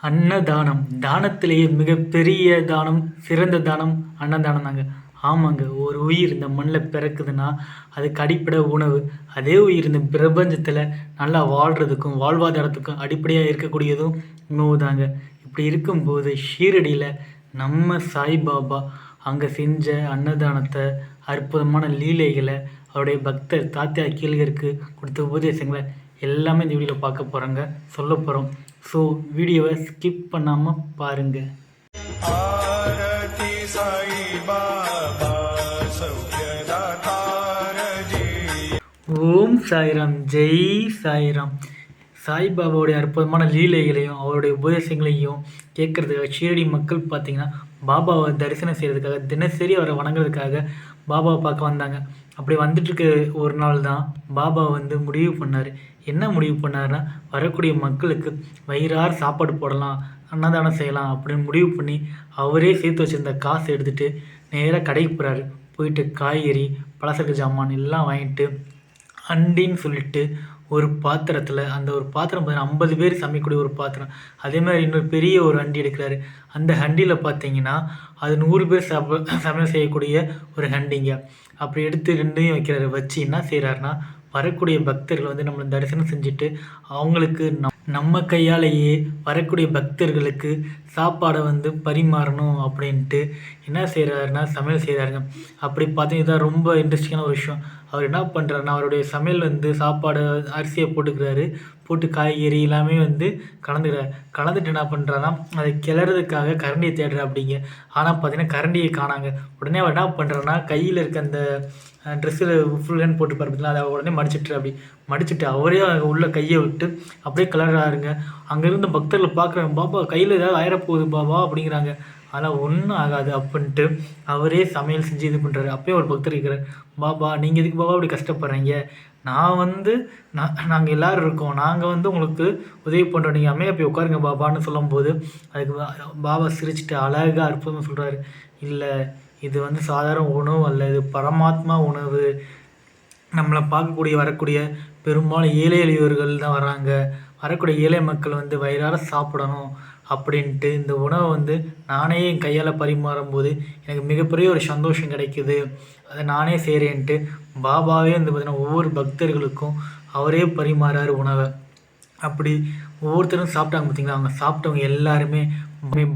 அன்னதானம். தானத்திலேயே மிகப்பெரிய தானம், சிறந்த தானம் அன்னதானம் தாங்க. ஆமாங்க. ஒரு உயிர் இந்த மண்ணில பிறக்குதுன்னா, அதுக்கு அடிப்படை உணவு. அதே உயிர் இந்த பிரபஞ்சத்தில நல்லா வாழ்றதுக்கும், வாழ்வாதாரத்துக்கும் அடிப்படையா இருக்கக்கூடியதும் உணவு தாங்க. இப்படி இருக்கும்போது ஷீரடியில நம்ம சாய்பாபா அங்க செஞ்ச அன்னதானத்த, அற்புதமான லீலைகள, அவருடைய பக்தர் தாத்யா கேள்கருக்கு கொடுத்த உபதேசங்கள எல்லாமே இந்த வீடியோல பார்க்க போறோங்க. சொல்லப் போறோம். ஸோ வீடியோவை ஸ்கிப் பண்ணாமல் பாருங்கள். ஓம் சாய்ராம், ஜெய் சாய்ராம். சாய்பாபாவுடைய அற்புதமான லீலைகளையும் அவருடைய உபதேசங்களையும் கேட்கறதுக்காக ஷீரடி மக்கள் பார்த்தீங்கன்னா பாபாவை தரிசனம் செய்கிறதுக்காக தினசரி அவரை வணங்குறதுக்காக பாபாவை பார்க்க வந்தாங்க. அப்படி வந்துட்டுருக்க ஒரு நாள் தான் பாபா வந்து முடிவு பண்ணார். என்ன முடிவு பண்ணார்னா, வரக்கூடிய மக்களுக்கு வயிறார சாப்பாடு போடலாம், அன்னதானம் செய்யலாம் அப்படின்னு முடிவு பண்ணி அவரே சேர்த்து வச்சுருந்த காசை எடுத்துகிட்டு நேராக கடைக்கு போகிறாரு. போயிட்டு காய்கறி, பலசரக்கு ஜாமான் எல்லாம் வாங்கிட்டு அண்டின்னு சொல்லிட்டு ஒரு பாத்திரத்தில், அந்த ஒரு பாத்திரம் பார்த்தீங்கன்னா 50 பேர் சமைக்கக்கூடிய ஒரு பாத்திரம். அதே மாதிரி இன்னொரு பெரிய ஒரு ஹண்டி எடுக்கிறாரு. அந்த ஹண்டியில் பார்த்தீங்கன்னா அது 100 பேர் சமையல் செய்யக்கூடிய ஒரு ஹண்டிங்க. அப்படி எடுத்து ரெண்டையும் வைக்கிறாரு. வச்சு என்ன செய்கிறாருன்னா, வரக்கூடிய பக்தர்கள் வந்து நம்மளை தரிசனம் செஞ்சுட்டு அவங்களுக்கு நம்ம கையாலேயே வரக்கூடிய பக்தர்களுக்கு சாப்பாடை வந்து பரிமாறணும் அப்படின்ட்டு என்ன செய்கிறாருன்னா சமையல் செய்கிறாருங்க. அப்படி பார்த்தீங்கன்னா ரொம்ப இன்ட்ரெஸ்டிங்கான ஒரு விஷயம். அவர் என்ன பண்ணுறாருன்னா, அவருடைய சமையல் வந்து சாப்பாடு அரிசியை போட்டுக்கிறாரு. போட்டு காய்கறி எல்லாமே வந்து கலந்துக்கிறார். கலந்துட்டு என்ன பண்ணுறாருன்னா, அதை கிளறதுக்காக கரண்டியை தேடுற அப்படிங்க. ஆனால் பார்த்தீங்கன்னா கரண்டியை காணாங்க. உடனே அவர் என்ன பண்ணுறாருன்னா, கையில் இருக்க அந்த ட்ரெஸ்ஸில் ஃபுல் ஹேண்ட் போட்டு பார்த்தீங்களா, அதை உடனே மடிச்சிட்டு அப்படி மடிச்சுட்டு அவரே உள்ள கையை விட்டு அப்படியே கிளறாருங்க. அங்கே இருந்த பக்தர்கள் பார்க்குறாங்க, பாபா கையில் ஏதாவது ஆயிரப்போகுது பாபா அப்படிங்கிறாங்க. ஆனால் ஒன்றும் ஆகாது அப்படின்ட்டு அவரே சமையல் செஞ்சு இது பண்ணுறாரு. அப்போயே ஒரு பக்தர் இருக்கிறார், பாபா நீங்கள் எதுக்கு பாபா அப்படி கஷ்டப்படுறீங்க? நான் வந்து நாங்கள் எல்லோரும் இருக்கோம், நாங்கள் வந்து உங்களுக்கு உதவி பண்ணுறோம், நீங்கள் அமைதியாக போய் உட்காருங்க பாபான்னு சொல்லும்போது அதுக்கு பாபா சிரிச்சுட்டு அழகாக அற்புதமாக சொல்கிறாரு, இல்லை இது வந்து சாதாரண உணவு அல்ல, இது பரமாத்மா உணவு. நம்மளை பார்க்கக்கூடிய வரக்கூடிய பெரும்பாலும் ஏழை எளியவர்கள் தான் வராங்க. வரக்கூடிய ஏழை மக்கள் வந்து வயிறார சாப்பிடணும் அப்படின்ட்டு இந்த உணவை வந்து நானே என் கையால் பரிமாறும்போது எனக்கு மிகப்பெரிய ஒரு சந்தோஷம் கிடைக்குது. அதை நானே செய்கிறேன்ட்டு பாபாவே வந்து பார்த்திங்கன்னா ஒவ்வொரு பக்தர்களுக்கும் அவரே பரிமாறாரு உணவை. அப்படி ஒவ்வொருத்தரும் சாப்பிட்டாங்க பார்த்தீங்களா, அவங்க சாப்பிட்டவங்க எல்லாருமே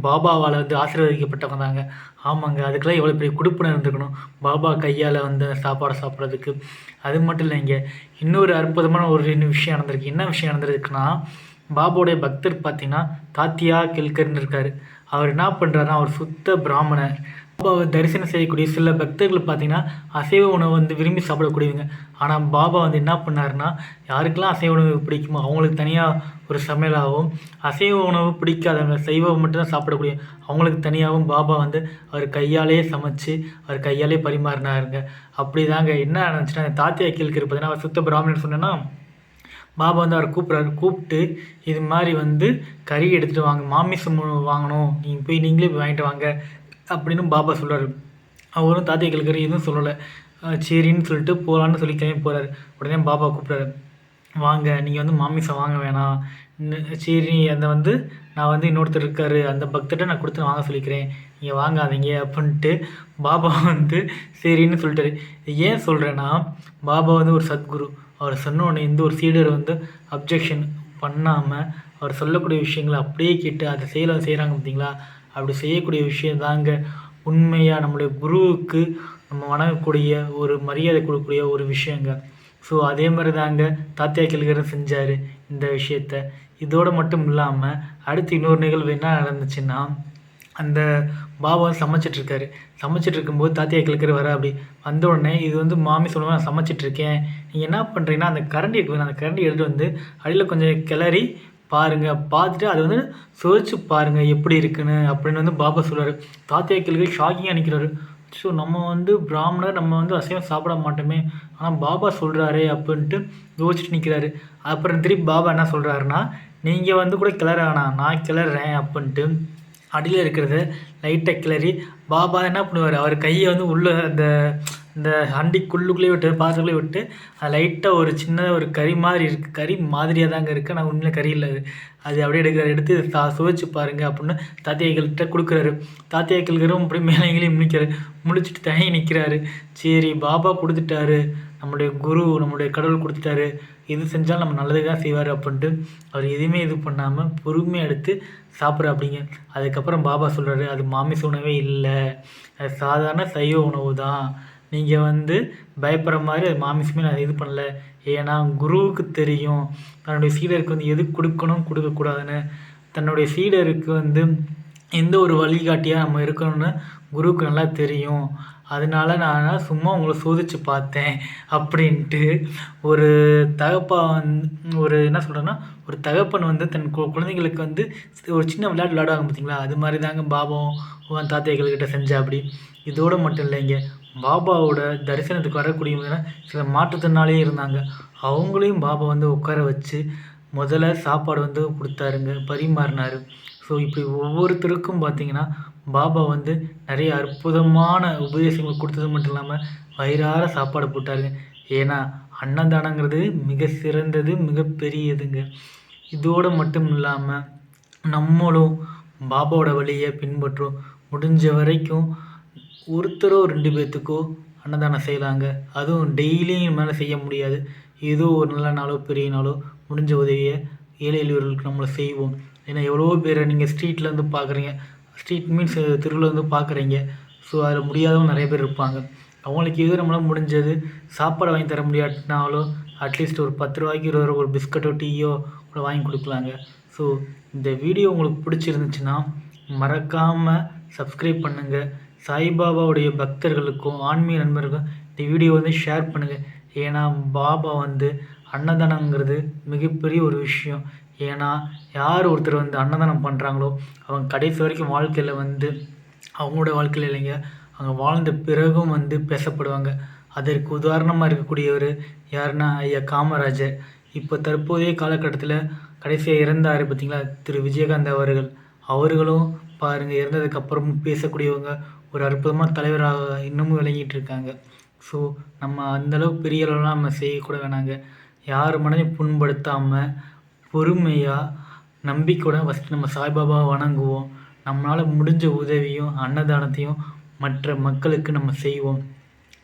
பாபாவால் வந்து ஆசீர்வதிக்கப்பட்டவங்க தாங்க. ஆமாங்க, அதுக்கெல்லாம் எவ்வளோ பெரிய கொடுப்பனை இருந்துக்கணும் பாபா கையால் வந்து சாப்பாடை சாப்பிட்றதுக்கு. அது மட்டும் இல்லைங்க, இன்னொரு அற்புதமான ஒரு விஷயம் நடந்திருக்கு. என்ன விஷயம் நடந்திருக்குன்னா, பாபாவுடைய பக்தர் பார்த்தீங்கன்னா தாத்தியா கேள்கர்னு இருக்கார். அவர் என்ன பண்ணுறாருன்னா, அவர் சுத்த பிராமணர். பாபாவை தரிசனம் செய்யக்கூடிய சில பக்தர்கள் பார்த்தீங்கன்னா அசைவ உணவு வந்து விரும்பி சாப்பிடக்கூடியவங்க. ஆனால் பாபா வந்து என்ன பண்ணாருன்னா, யாருக்கெல்லாம் அசைவ உணவு பிடிக்குமோ அவங்களுக்கு தனியாக ஒரு சமையலாகவும், அசைவ உணவு பிடிக்காதவங்க சைவம் மட்டும்தான் சாப்பிடக்கூடிய அவங்களுக்கு தனியாகவும் பாபா வந்து அவர் கையாலேயே சமைச்சு அவர் கையாலே பரிமாறினாருங்க. அப்படி தாங்க என்ன நினச்சின்னா, தாத்தியா கேள்கர் பார்த்தீங்கன்னா அவர் சுத்த பிராமணன் சொன்னேன்னா, பாபா வந்து அவர் கூப்பிட்டு இது மாதிரி வந்து கறி எடுத்துகிட்டு வாங்க, மாமிசம் வாங்கணும், நீங்கள் போய் நீங்களே போய் வாங்கிட்டு வாங்க அப்படின்னு பாபா சொல்கிறாரு. அவரும் தாத்தியா கேள்கர் எதுவும் சொல்லலை. சரின்னு சொல்லிட்டு போகலான்னு சொல்லி கிளம்பி போகிறாரு. உடனே பாபா கூப்பிட்றாரு, வாங்க நீங்கள் வந்து மாமிசம் வாங்க வேணாம், சரி அந்த வந்து நான் வந்து இன்னொருத்தர் இருக்கார், அந்த பக்தர்கிட்ட நான் கொடுத்து வாங்க சொல்லிக்கிறேன், நீங்கள் வாங்காதீங்க அப்படின்ட்டு பாபா வந்து சரின்னு சொல்லிட்டாரு. ஏன் சொல்கிறேன்னா, பாபா வந்து ஒரு சத்குரு. அவர் சொன்னோடனே எந்த ஒரு சீடர் வந்து அப்ஜெக்ஷன் பண்ணாமல் அவர் சொல்லக்கூடிய விஷயங்களை அப்படியே கேட்டு அதை செய்கிறாங்க பார்த்தீங்களா, அப்படி செய்யக்கூடிய விஷயம் தாங்க உண்மையாக நம்மளுடைய குருவுக்கு நம்ம வணங்கக்கூடிய ஒரு மரியாதை கொடுக்கக்கூடிய ஒரு விஷயங்க. ஸோ அதே மாதிரி தாங்க தாத்தியா கேள்கரும் செஞ்சார் இந்த விஷயத்த. இதோடு மட்டும் இல்லாமல் அடுத்து இன்னொரு நிகழ்வு என்ன நடந்துச்சுன்னா, அந்த பாபா சமைச்சிட்ருக்காரு. சமைச்சிட்ருக்கும்போது தாத்தியா கேள்கர் வர அப்படி வந்த உடனே, இது வந்து மாமி சொல்லுவாங்க, நான் சமைச்சிட்ருக்கேன், நீங்கள் என்ன பண்ணுறீங்கன்னா அந்த கரண்டி இருக்குது, அந்த கரண்டி எடுத்துகிட்டு வந்து அடியில் கொஞ்சம் கிளறி பாருங்கள், பார்த்துட்டு அதை வந்து சுவைச்சு பாருங்கள் எப்படி இருக்குன்னு அப்படின்னு வந்து பாபா சொல்கிறார். தாத்தியா கேள்கர் ஷாக்கிங்காக நிற்கிறாரு. ஸோ நம்ம வந்து பிராமணர், நம்ம வந்து அசைவம் சாப்பிட மாட்டோமே, ஆனால் பாபா சொல்கிறாரே அப்படின்ட்டு யோசிச்சுட்டு நிற்கிறாரு. அப்புறம் திருப்பி பாபா என்ன சொல்கிறாருன்னா, நீங்கள் வந்து கூட கிளற வேணாம், நான் கிளறேன் அப்படின்ட்டு அடியில் இருக்கிறத லைட்டாக கிளறி பாபா என்ன பண்ணுவார், அவர் கையை வந்து உள்ளே அந்த இந்த ஹண்டிக்குள்ளுக்குள்ளேயே விட்டு பாத்திரக்குள்ளேயே விட்டு அது லைட்டாக ஒரு சின்ன ஒரு கறி மாதிரி இருக்குது. கறி மாதிரியாக தாங்க இருக்குது, ஆனால் உண்மையிலே கறி இல்லை அது. அது அப்படியே எடுக்கிறாரு, எடுத்து சுவைச்சு பாருங்க அப்படின்னு தாத்தியாக்கள்கிட்ட கொடுக்குறாரு. தாத்தியாக்களுக்கு அப்படி மேலேங்களையும் முழிக்கிறாரு. முழிச்சிட்டு தயங்கி நிற்கிறாரு. சரி பாபா கொடுத்துட்டாரு, நம்முடைய குரு நம்முடைய கடவுள் கொடுத்துட்டாரு, எது செஞ்சாலும் நம்ம நல்லது தான் செய்வார் அப்படின்ட்டு அவர் எதுவுமே இது பண்ணாமல் பொறுமையாக எடுத்து சாப்பிட்றாப்பிடிங்க. அதுக்கப்புறம் பாபா சொல்கிறாரு, அது மாமிச உணவே இல்லை, அது சாதாரண சைவ உணவு தான். நீங்கள் பயப்படுற மாதிரி அது மாமிசமே நான் இது பண்ணல. ஏன்னா குருவுக்கு தெரியும் தன்னுடைய சீடருக்கு எது கொடுக்கணும் கொடுக்கக்கூடாதுன்னு. தன்னுடைய சீடருக்கு எந்த ஒரு வழிகாட்டியாக நம்ம இருக்கணும்னு குருவுக்கு நல்லா தெரியும். அதனால நான் சும்மா உங்களை சோதித்து பார்த்தேன் அப்படின்ட்டு ஒரு ஒரு என்ன சொல்கிறேன்னா, ஒரு தகப்பன் தன் குழந்தைங்களுக்கு ஒரு சின்ன விளையாட்டு விளையாடுவாங்க பார்த்தீங்களா, அது மாதிரி தாங்க பாபாவும் தாத்தைகள்கிட்ட செஞ்சாப்படி. இதோடு மட்டும் இல்லைங்க, பாபாவோட தரிசனத்துக்கு வரக்கூடியவங்க சில மாற்றுத்திறனாளியே இருந்தாங்க. அவங்களையும் பாபா உட்கார வச்சு முதல்ல சாப்பாடு கொடுத்தாருங்க, பரிமாறினார். ஸோ இப்படி ஒவ்வொருத்தருக்கும் பார்த்திங்கன்னா பாபா நிறைய அற்புதமான உபதேசங்கள் கொடுத்தது மட்டும் இல்லாமல் வயிறார சாப்பாடு போட்டாருங்க. ஏன்னா அன்னதானங்கிறது மிக சிறந்தது, மிகப்பெரியதுங்க. இதோடு மட்டும் இல்லாமல் நம்மளும் பாபாவோட வழியை பின்பற்றும். முடிஞ்ச வரைக்கும் ஒருத்தரோ 2 பேர்த்துக்கோ அன்னதானம் செய்யலாங்க. அதுவும் டெய்லியும் மேலே செய்ய முடியாது. ஏதோ ஒரு நல்ல நாளோ பெரிய நாளோ முடிஞ்ச உதவியை ஏழை எளியவர்களுக்கு நம்மளை செய்வோம். ஏன்னா எவ்வளோ பேரை நீங்கள் ஸ்ட்ரீட்டில் பார்க்குறீங்க, ஸ்ட்ரீட் மீன்ஸ் தெருவில் பார்க்குறீங்க. ஸோ அதில் முடியாதவங்க நிறைய பேர் இருப்பாங்க. அவங்களுக்கு எது நம்மளால் முடிஞ்சது சாப்பாடு வாங்கி தர முடியாட்டினாலும் அட்லீஸ்ட் ஒரு 10 ரூபாய்க்கு 20 ரூபா ஒரு பிஸ்கட்டோ டீயோ கூட வாங்கி கொடுக்கலாங்க. ஸோ இந்த வீடியோ உங்களுக்கு பிடிச்சிருந்துச்சுன்னா மறக்காமல் சப்ஸ்கிரைப் பண்ணுங்கள். சாய்பாபாவுடைய பக்தர்களுக்கும் ஆன்மீக நண்பர்களுக்கும் இந்த வீடியோ ஷேர் பண்ணுங்கள். ஏன்னா பாபா அன்னதானங்கிறது மிகப்பெரிய ஒரு விஷயம். ஏன்னா யார் ஒருத்தர் அன்னதானம் பண்ணுறாங்களோ அவங்க கடைசி வரைக்கும் வாழ்க்கையில் அவங்களோட வாழ்க்கையில் இல்லைங்க, அவங்க வாழ்ந்த பிறகும் பேசப்படுவாங்க. அதற்கு உதாரணமாக இருக்கக்கூடியவர் யாருன்னா ஐயா காமராஜர். இப்போ தற்போதைய காலகட்டத்தில் கடைசியாக இறந்தார் பார்த்திங்களா, திரு விஜயகாந்த் அவர்களும் பாருங்கள், இறந்ததுக்கப்புறமும் பேசக்கூடியவங்க, ஒரு அற்புதமான தலைவராக இன்னமும் விளங்கிட்டு இருக்காங்க. ஸோ நம்ம அந்தளவுக்கு பெரிய அளவுலாம் நம்ம செய்யக்கூட வேணாங்க. யார் மனதையும் புண்படுத்தாமல் பொறுமையாக நம்பிக்கையோட ஃபஸ்ட்டு நம்ம சாய்பாபாவை வணங்குவோம். நம்மளால் முடிஞ்ச உதவியும் அன்னதானத்தையும் மற்ற மக்களுக்கு நம்ம செய்வோம்.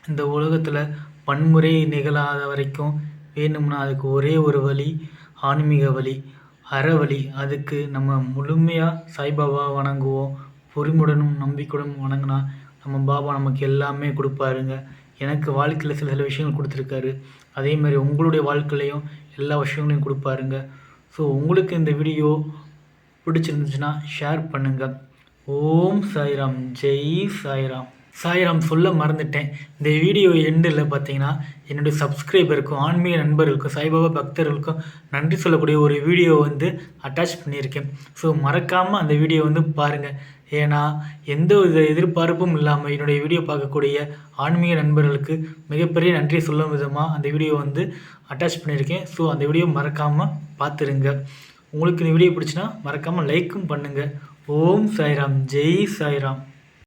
இந்த உலகத்தில் வன்முறை நிகழாத வரைக்கும் வேணும்னா அதுக்கு ஒரே ஒரு வழி, ஆன்மீக வழி, அறவழி. அதுக்கு நம்ம முழுமையாக சாய்பாபாவை வணங்குவோம். பொறுமையுடனும் நம்பிக்கையுடனும் வணங்கினா நம்ம பாபா நமக்கு எல்லாமே கொடுப்பாருங்க. எனக்கு வாழ்க்கையில் சில விஷயங்கள் கொடுத்துருக்காரு, அதேமாதிரி உங்களுடைய வாழ்க்கையிலையும் எல்லா விஷயங்களையும் கொடுப்பாருங்க. ஸோ உங்களுக்கு இந்த வீடியோ பிடிச்சிருந்துச்சுன்னா ஷேர் பண்ணுங்கள். ஓம் சாய்ராம், ஜெய் சாய்ராம். சாய்ராம் சொல்ல மறந்துட்டேன், இந்த வீடியோ எண்டில் பார்த்தீங்கன்னா என்னுடைய சப்ஸ்கிரைபருக்கும் ஆன்மீக நண்பர்களுக்கும் சாய்பாபா பக்தர்களுக்கும் நன்றி சொல்லக்கூடிய ஒரு வீடியோ அட்டாச் பண்ணியிருக்கேன். ஸோ மறக்காமல் அந்த வீடியோ பாருங்கள். ஏன்னா எந்த ஒரு எதிர்பார்ப்பும் இல்லாமல் என்னுடைய வீடியோ பார்க்கக்கூடிய ஆன்மீக நண்பர்களுக்கு மிகப்பெரிய நன்றி சொல்லும் விதமாக அந்த வீடியோ அட்டாச் பண்ணியிருக்கேன். ஸோ அந்த வீடியோ மறக்காமல் பார்த்துருங்க. உங்களுக்கு இந்த வீடியோ பிடிச்சினா மறக்காமல் லைக்கும் பண்ணுங்கள். ஓம் சாய்ராம், ஜெய் சாய்ராம்.